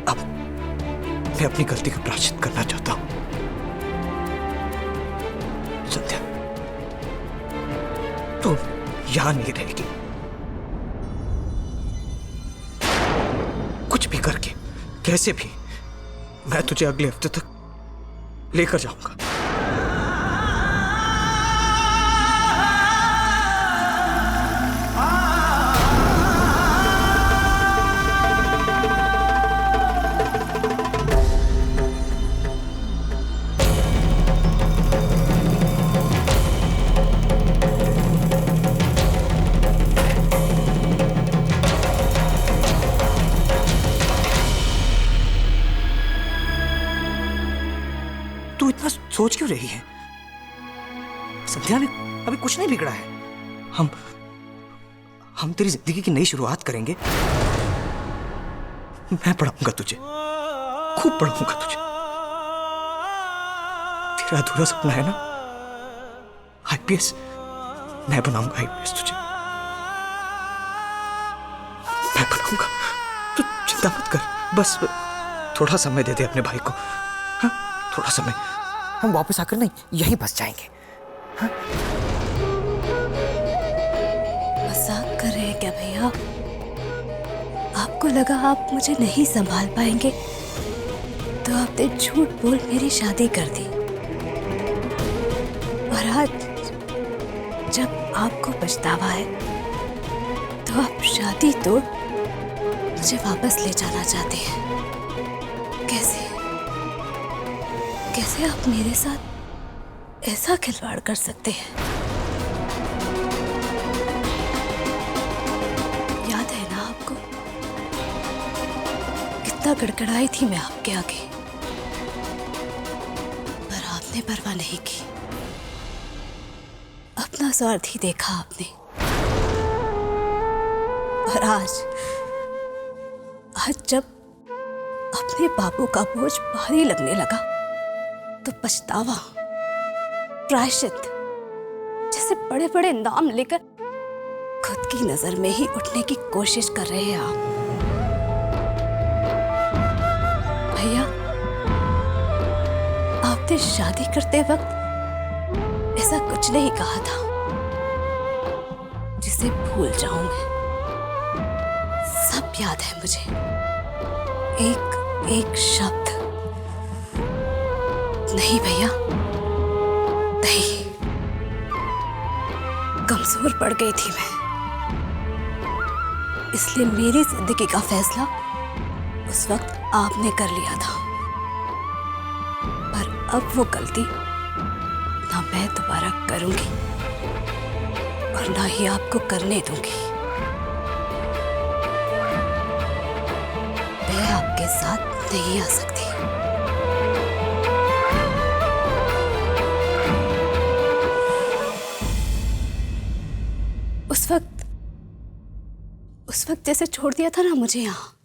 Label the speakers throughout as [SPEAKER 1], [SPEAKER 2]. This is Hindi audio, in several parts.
[SPEAKER 1] अब मैं अपनी गलती का प्रायश्चित करना चाहता हूं। संध्या, तुम यहां नहीं रहेगी। कुछ भी करके, कैसे भी, मैं तुझे अगले हफ्ते तक लेकर जाऊंगा। तू इतना सोच क्यों रही है? संध्या, अभी कुछ नहीं बिगड़ा है। हम तेरी जिंदगी की नई शुरुआत करेंगे। मैं पढ़ाऊंगा तुझे, खूब पढ़ाऊंगा तुझे। तेरा अधूरा सपना है ना, आईपीएस, मैं बनाऊंगा आईपीएस तुझे। मैं बनाऊंगा, तू चिंता मत कर। बस थोड़ा समय दे दे अपने भाई को। हाँ, थोड़ा समय। हम वापस आकर नहीं, यहीं बस जाएंगे। हाँ?
[SPEAKER 2] मजाक कर रहे हैं क्या भैया? आपको लगा आप मुझे नहीं संभाल पाएंगे, तो आपने झूठ बोल मेरी शादी कर दी। और आज जब आपको पछतावा है, तो आप शादी तोड़ मुझे वापस ले जाना चाहते हैं। कैसे आप मेरे साथ ऐसा खिलवाड़ कर सकते हैं? याद है ना आपको, कितना गड़गड़ाई थी मैं आपके आगे, पर आपने परवाह नहीं की। अपना स्वार्थ ही देखा आपने। और आज जब अपने बाबू का बोझ भारी लगने लगा, तो पछतावा, प्रायश्चित जैसे बड़े बड़े नाम लेकर खुद की नजर में ही उठने की कोशिश कर रहे हैं आप। भैया, आपने शादी करते वक्त ऐसा कुछ नहीं कहा था जिसे भूल जाऊं मैं। सब याद है मुझे, एक एक शब्द। नहीं भैया, नहीं, कमजोर पड़ गई थी मैं, इसलिए मेरी जिंदगी का फैसला उस वक्त आपने कर लिया था। पर अब वो गलती ना मैं दोबारा करूंगी और ना ही आपको करने दूंगी। मैं आपके साथ नहीं आ सकती। उस वक्त जैसे छोड़ दिया था ना मुझे यहाँ,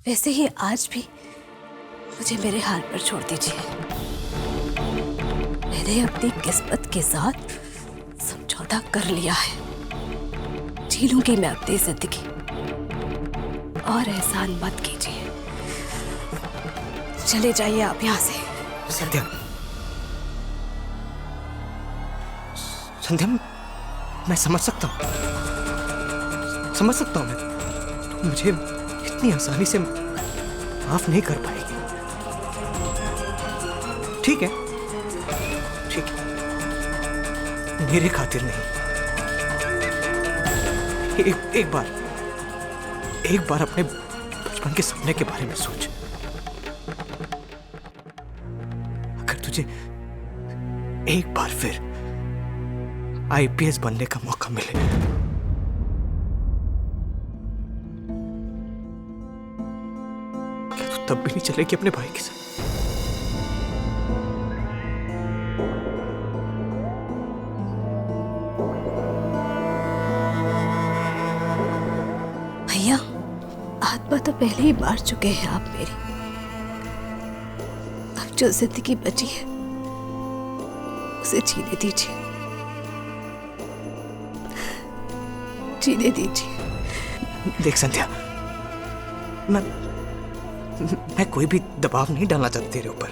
[SPEAKER 2] वैसे ही आज भी मुझे मेरे हाल पर छोड़ दीजिए। मैंने अपनी किस्मत के साथ समझौता कर लिया है। जी लूंगी मैं अपनी जिंदगी, और एहसान मत कीजिए। चले जाइए आप यहाँ से।
[SPEAKER 1] संध्या, संध्या, मैं समझ सकता हूँ मैं। तुम मुझे इतनी आसानी से माफ नहीं कर पाएगी। ठीक है, मेरे खातिर नहीं। एक बार अपने बचपन के सपने के बारे में सोच। अगर तुझे एक बार फिर आईपीएस बनने का मौका मिले, क्या तू तब भी नहीं चलेगी अपने भाई के साथ?
[SPEAKER 2] भैया, आत्मा तो पहले ही मार चुके हैं आप मेरी। अब जो जिंदगी बची है उसे जीने दीजिए, जीने दीजिए।
[SPEAKER 1] देख संध्या, मैं कोई भी दबाव नहीं डालना चाहता तेरे ऊपर,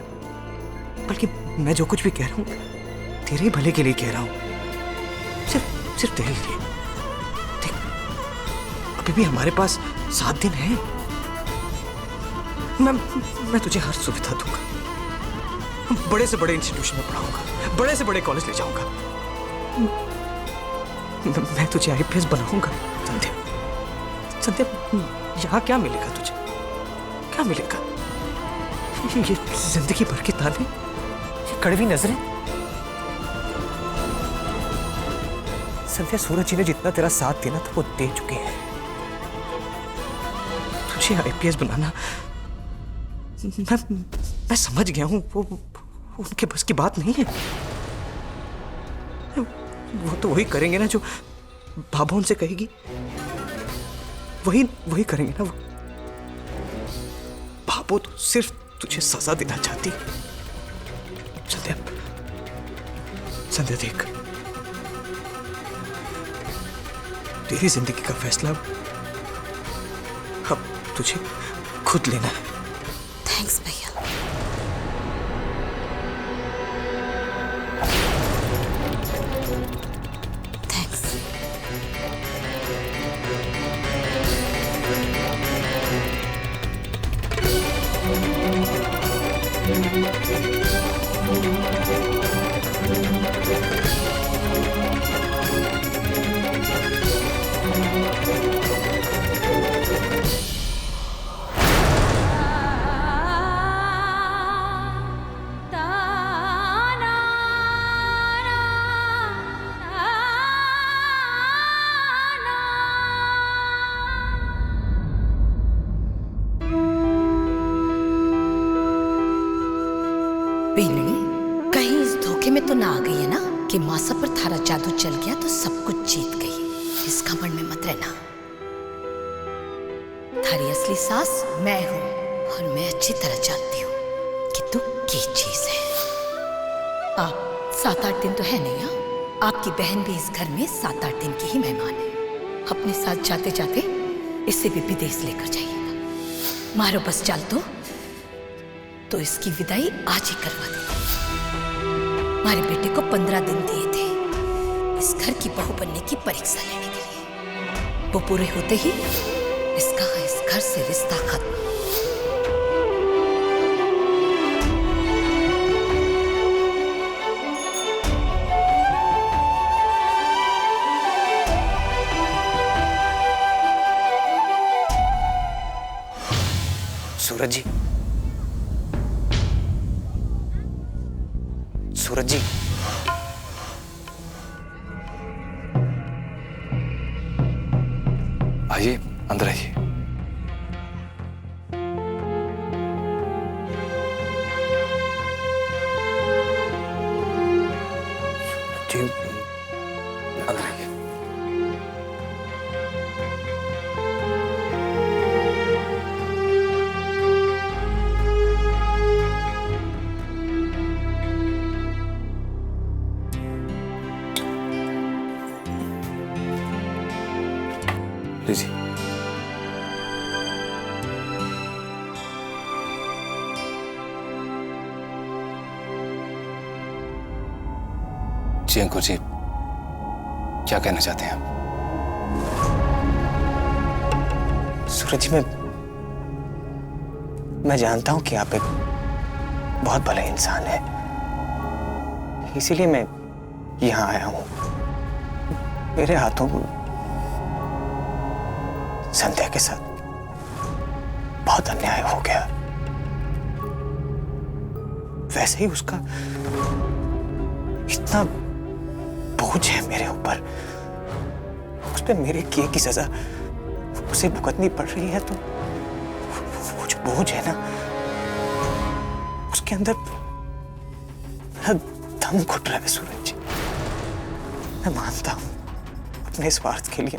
[SPEAKER 1] बल्कि मैं जो कुछ भी कह रहा हूँ तेरे ही भले के लिए कह रहा हूँ, सिर्फ तेरे लिए। देख, अभी भी हमारे पास 7 दिन है। मैं तुझे हर सुविधा दूंगा, बड़े से बड़े इंस्टीट्यूशन में पढ़ाऊंगा, बड़े से बड़े कॉलेज ले जाऊंगा, मैं तुझे IPS बनाऊंगा। संध्या, संध्या, यहाँ क्या मिलेगा तुझे? क्या मिलेगा? ये जिंदगी भर के ताने, ये कड़वी नजरें। संध्या, सूरज जी ने जितना तेरा साथ देना था वो दे चुके हैं। तुझे IPS बनाना मैं समझ गया हूं, वो उनके बस की बात नहीं है। वो तो वही करेंगे ना जो बाबा उनसे कहेगी, वही करेंगे ना वो। बाबू तो सिर्फ तुझे सजा देना चाहती। संध्या, संध्या देख, तेरी जिंदगी का फैसला अब तुझे खुद लेना है।
[SPEAKER 2] थैंक्स भैया। थैंक्स।
[SPEAKER 3] बेलनी, कहीं इस धोखे में तो ना आ गई है ना कि मासा पर थारा जादू चल गया तो सब कुछ जीत गई। इस घमंड में मत रहना। थारी असली सास मैं हूं और मैं अच्छी तरह जानती हूँ कि तू क्या चीज है। आप 7-8 दिन तो है नहीं। हाँ, आपकी बहन भी इस घर में 7-8 दिन की ही मेहमान है। अपने साथ जाते जाते इसे भी विदेश लेकर जाइएगा। मारो बस चाल तो इसकी विदाई आज ही करवा दे। हमारे बेटे को 15 दिन दिए थे इस घर की बहू बनने की परीक्षा लेने के लिए। वो पूरे होते ही इसका इस घर से रिश्ता खत्म।
[SPEAKER 1] सूरज जी, सूरज जी,
[SPEAKER 4] आइए, अंदर आइए।
[SPEAKER 1] जी,
[SPEAKER 4] अंदर आइए। लीजिए। जी अंकुर जी, क्या कहना चाहते हैं आप?
[SPEAKER 1] सूरज जी, मैं जानता हूं कि आप एक बहुत भले इंसान हैं, इसीलिए मैं यहां आया हूं। मेरे हाथों संध्या के साथ बहुत अन्याय हो गया। वैसे ही उसका इतना बोझ है मेरे ऊपर, उस पे मेरे किए की सजा उसे भुगतनी पड़ रही है, तो वो जो बोझ है ना, उसके अंदर मेरा दम घुट रहा है। सूरज जी, मैं मानता हूं अपने स्वार्थ के लिए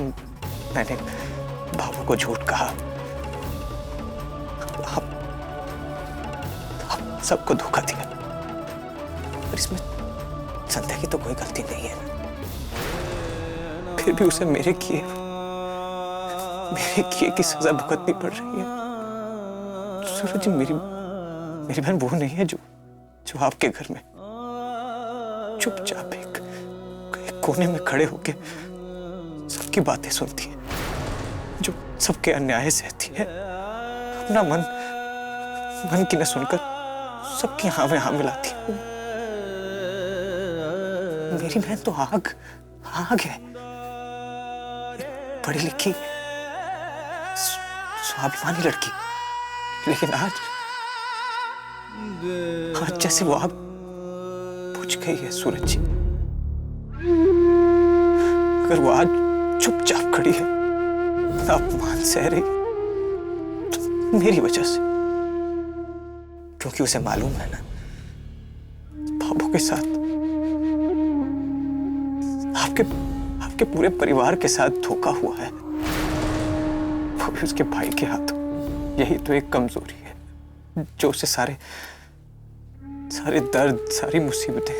[SPEAKER 1] मैंने बाबू को झूठ कहा। आप सबको धोखा दिया, पर इसमें संध्या की तो कोई गलती नहीं है। फिर भी उसे मेरे किए की सजा भुगतनी पड़ रही है। सूरज जी, मेरी बहन वो नहीं है जो जो आपके घर में चुपचाप एक कोने में खड़े होके सबकी बातें सुनती है, जो सबके अन्याय सहती है, अपना मन की न सुनकर सबकी हाँ में हाँ मिलाती है। मेरी बहन तो आग है, एक पढ़ी लिखी स्वाभिमानी लड़की, लेकिन आज जैसे वो आग बुझ गई है सूरज जी। अगर वो आज चुपचाप खड़ी है, अपमान सह रही, तो मेरी वजह से, क्योंकि उसे मालूम है ना, बाबू के साथ, आपके पूरे परिवार के साथ धोखा हुआ है, वो भी उसके भाई के हाथों। यही तो एक कमजोरी है जो उसे सारे दर्द, सारी मुसीबतें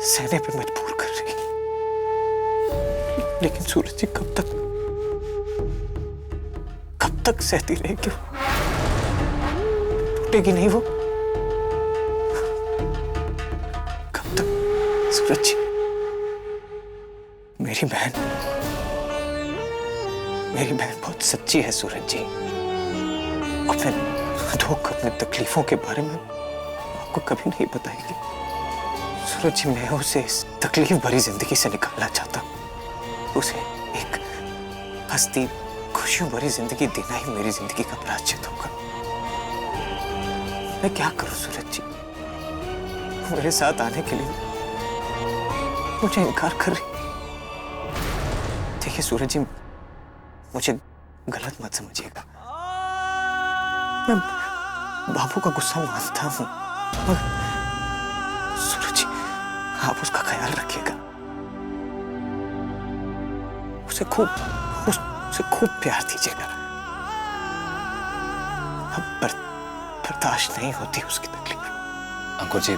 [SPEAKER 1] सहने पे मजबूर कर रही। लेकिन सूरज जी, कब तक सहती रहेगी? टूटेगी नहीं वो? कब तक? सूरज जी, मेरी बहन बहुत सच्ची है सूरज जी। अपने दुख, अपने तकलीफों के बारे में आपको कभी नहीं बताएगी। सूरज जी, मैं उसे इस तकलीफ भरी जिंदगी से निकालना चाहता हूँ। उसे एक हंसती, खुशियों भरी जिंदगी देना ही मेरी जिंदगी का प्रायश्चित होगा। मैं क्या करूं सूरज जी? मेरे साथ आने के लिए मुझे इनकार कर रही। देखिए सूरज जी, मुझे गलत मत समझिएगा। मैं बाबू का गुस्सा मानता हूं, मगर सूरज जी, आप उसका ख्याल रखिएगा। उसे खूब प्यार दीजिएगा। अब बर्दाश्त नहीं होती उसकी तकलीफ।
[SPEAKER 4] अंकुर जी,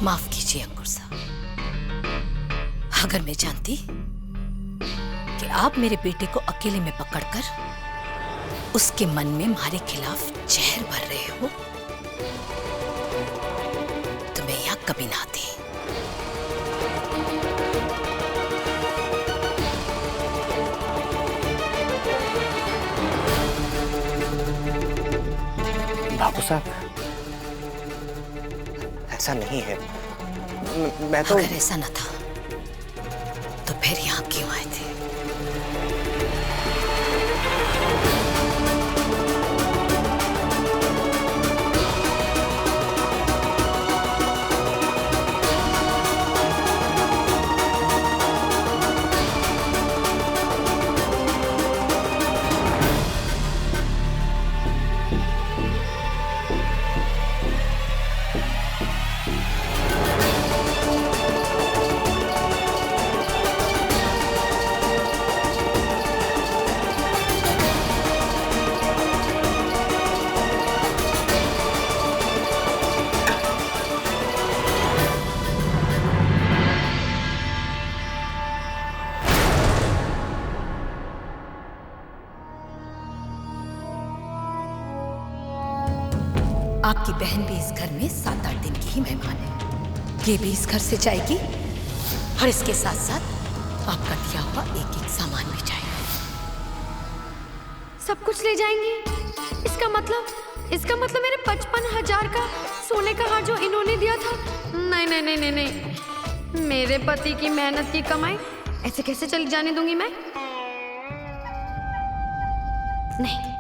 [SPEAKER 3] माफ कीजिए अंकुर साहब, अगर मैं जानती कि आप मेरे बेटे को अकेले में पकड़कर उसके मन में हमारे खिलाफ जहर भर रहे हो, तो मैं यहां कभी ना आती।
[SPEAKER 1] बाबू साहब, ऐसा नहीं है। मैं तो
[SPEAKER 3] अगर ऐसा न था तो फिर यहां क्यों आए थे? आपकी बहन भी इस घर में 7-8 दिन की ही मेहमान है। ये भी इस घर से जाएगी और इसके साथ साथ आपका दिया हुआ एक सामान भी जाएगा।
[SPEAKER 5] सब कुछ ले जाएंगी? इसका मतलब मेरे 55,000 का सोने का हार जो इन्होंने दिया था? नहीं नहीं नहीं नहीं नहीं, मेरे पति की मेहनत की कमाई ऐसे कैसे चली जाने दूंगी मैं? नहीं।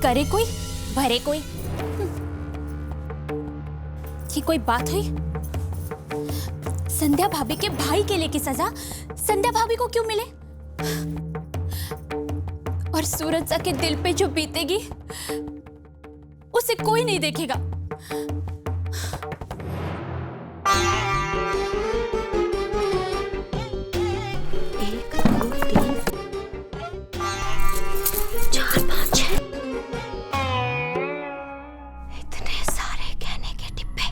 [SPEAKER 6] करे कोई भरे कोई। ये कोई बात हुई? संध्या भाभी के भाई के लिए की सजा संध्या भाभी को क्यों मिले? और सूरज सा के दिल पे जो बीतेगी उसे कोई नहीं देखेगा।
[SPEAKER 5] एक, दो, तीन, 4, 5, 6 इतने सारे गहने के डिब्बे।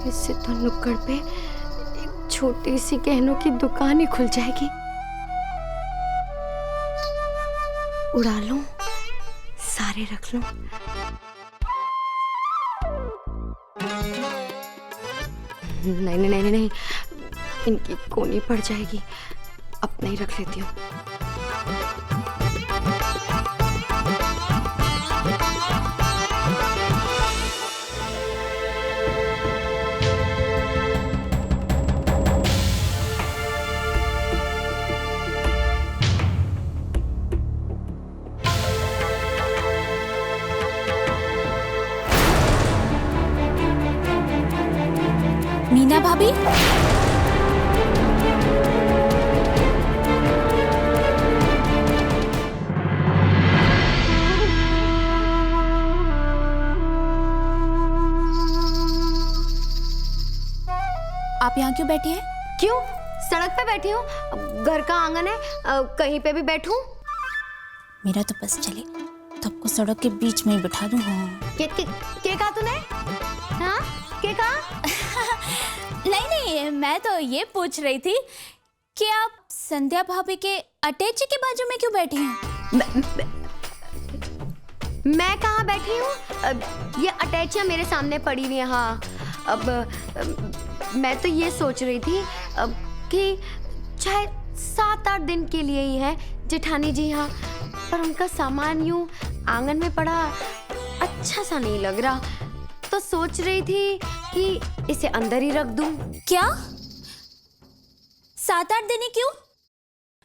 [SPEAKER 5] इससे तो नुक्कड़ पे एक छोटी सी गहनों की दुकान ही खुल जाएगी। उड़ा लूं, सारे रख लूं। नहीं नहीं नहीं नहीं, इनकी कोनी पड़ जाएगी। अपना ही रख लेती हूँ।
[SPEAKER 6] मीना भाभी, आप यहाँ क्यों बैठी हैं?
[SPEAKER 5] क्यों? सड़क पे बैठी हूँ। घर का आंगन है, कहीं पे भी बैठूं।
[SPEAKER 6] मेरा तो बस चले तो आपको सड़क के बीच में ही बिठा दूं। हाँ।
[SPEAKER 5] के कहा तूने? हाँ? के कहा?
[SPEAKER 6] नहीं नहीं, मैं तो ये पूछ रही थी कि आप संध्या भाभी के अटैची के बाजू में क्यों बैठी हैं?
[SPEAKER 5] मैं कहाँ बैठी हूँ? ये अटैचियाँ मेरे सामने पड़ी हुई हैं। हाँ, अब मैं तो ये सोच रही थी कि चाहे 7-8 दिन के लिए ही है जेठानी जी यहाँ, पर उनका सामान यूं आंगन में पड़ा अच्छा सा नहीं लग रहा, तो सोच रही थी कि इसे अंदर ही रख दूं।
[SPEAKER 6] क्या 7-8 दिन ही क्यों?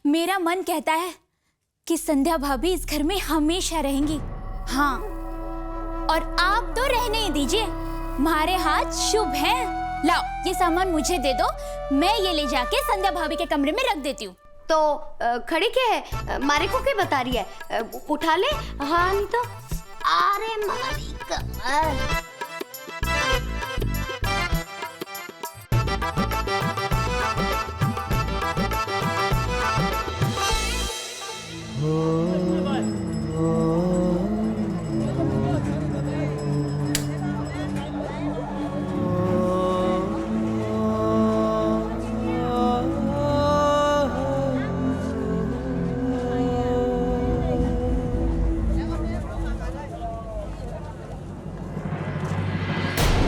[SPEAKER 6] मेरा मन कहता है कि संध्या भाभी इस घर में हमेशा रहेंगी। हाँ, और आप तो रहने ही दीजिए, हमारे हाथ शुभ हैं। लाओ ये सामान मुझे दे दो, मैं ये ले जाके संध्या भाभी के कमरे में रख देती हूँ।
[SPEAKER 5] तो खड़ी क्या है? मारे को क्या बता रही है? उठा ले। हाँ नहीं तो अरे मारी कमर।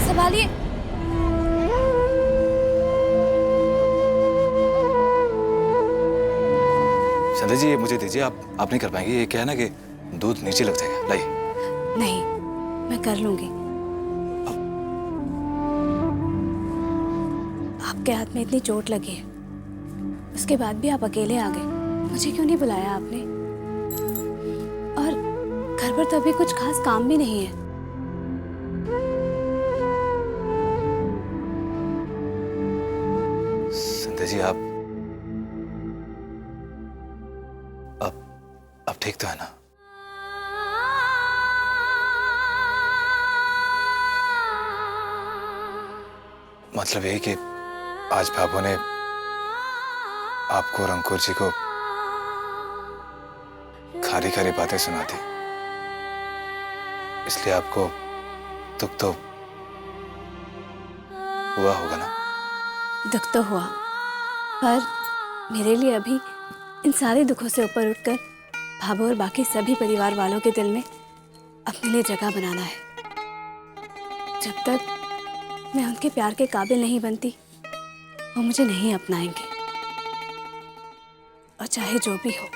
[SPEAKER 6] संभालिए।
[SPEAKER 4] संध्या जी, ये मुझे दीजिए। आप नहीं कर पाएंगे। ये क्या है ना कि दूध नीचे लग जाएगा। लाइए।
[SPEAKER 2] नहीं, मैं कर लूंगी। आपके हाथ में इतनी चोट लगी है, उसके बाद भी आप अकेले आ गए। मुझे क्यों नहीं बुलाया आपने? और घर पर तो अभी कुछ खास काम भी नहीं है।
[SPEAKER 4] संध्या जी, आप अब ठीक तो है ना? मतलब ये कि आज बाबू ने आपको और अंकुर जी को खारी खारी बातें सुना दी, इसलिए आपको दुख तो हुआ होगा ना?
[SPEAKER 2] दुख तो हुआ, पर मेरे लिए अभी इन सारे दुखों से ऊपर उठकर भाभू और बाकी सभी परिवार वालों के दिल में अपने लिए जगह बनाना है। जब तक मैं उनके प्यार के काबिल नहीं बनती, वो मुझे नहीं अपनाएंगे। और चाहे जो भी हो,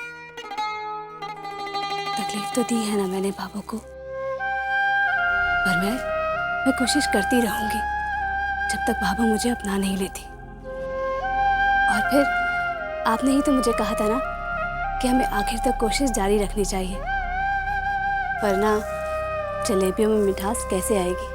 [SPEAKER 2] तकलीफ तो दी है ना मैंने भाभू को, पर मैं कोशिश करती रहूंगी जब तक भाभू मुझे अपना नहीं लेती। और फिर आपने ही तो मुझे कहा था ना कि हमें आखिर तक कोशिश जारी रखनी चाहिए। वरना जलेबियों में मिठास कैसे आएगी।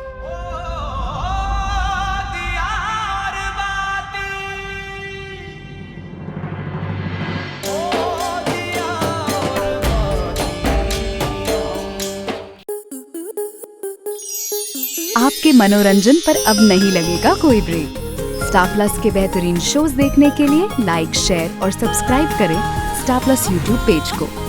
[SPEAKER 7] आपके मनोरंजन पर अब नहीं लगेगा कोई ब्रेक। स्टार प्लस के बेहतरीन शोज देखने के लिए लाइक, शेयर और सब्सक्राइब करें स्टार प्लस यूट्यूब पेज को।